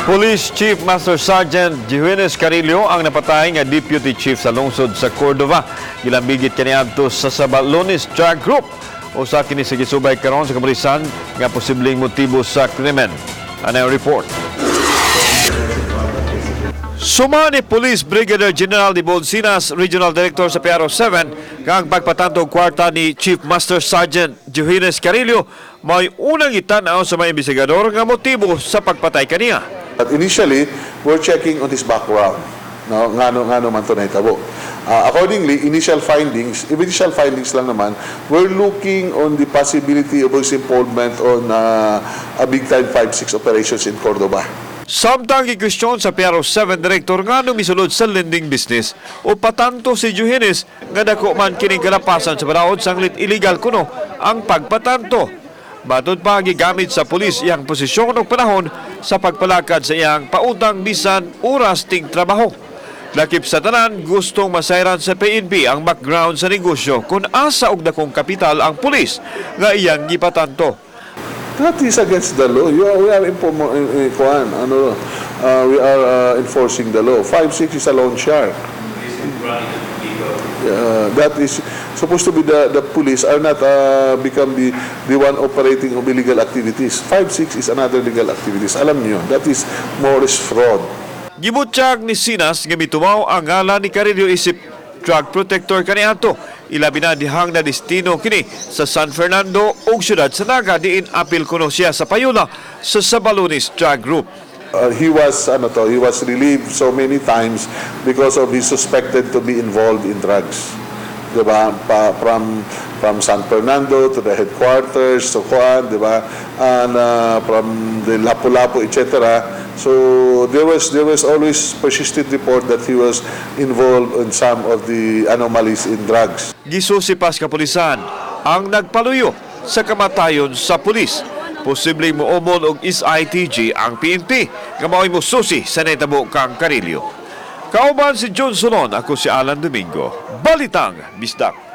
Police Chief Master Sergeant Johannes Carillo ang napatay nga Deputy Chief sa lungsod sa Cordova. Gilambigit kaniadto sa Sabalones Drug Group. Usa kini sa gisubay karon sa kapulisan nga posibleng motibo sa krimen. Ano ang report? Suma ni Police Brigadier General de Bolsinas, Regional Director sa PRO 7, kang pagpatantong kwarta ni Chief Master Sergeant Johannes Carillo, may unang itanaw sa mga investigador nga motibo sa pagpatay kaniya. But initially, we're checking on his background. No, ngano man to nahitabo. Accordingly, initial findings lang naman, we're looking on the possibility of his involvement on a big-time 5-6 operations in Cordoba. Samtang gikwestiyon sa PRO 7 Director nga misulod sa lending business o patanto si Johannes nga dako man kining kalapasan sa baraod sanglit illegal kuno ang pagpatanto. Matod pa gigamit sa pulis iyang posisyon o panahon sa pagpalakad sa iyang pautang bisan oras ting trabaho. Lakip sa tanan, gustong masayran sa PNP ang background sa negosyo kung asa og dakong kapital ang pulis nga iyang gipatanto. That is against the law. We are enforcing the law. 5-6 is a loan shark. That is supposed to be the police are not become the one operating of illegal activities. 5-6 is another legal activities. Alam niyo, that is more is fraud. Gibutyag ni Sinas nga mitumaw ang ngalan ni Carillo isip drug protector kaniadto. Ilabi na dihang na destino kini sa San Fernando ug siyudad sa Naga diin apil kuno siya sa payula sa Sabalones Drug Group. He was relieved so many times because of he suspected to be involved in drugs. Diba? From San Fernando to the headquarters to Juan, diba? And from the Lapu-Lapu, etc. So there was always persistent report that he was involved in some of the anomalies in drugs. Gisusipas kapulisan ang nagpaluyo sa kamatayon sa pulis. Posibleng moomol og SITG ang PNP nga mao'y mususi sa nahitabo kang Carillo. Kauban si John Solon, ako si Alan Domingo. Balitang Bisdak.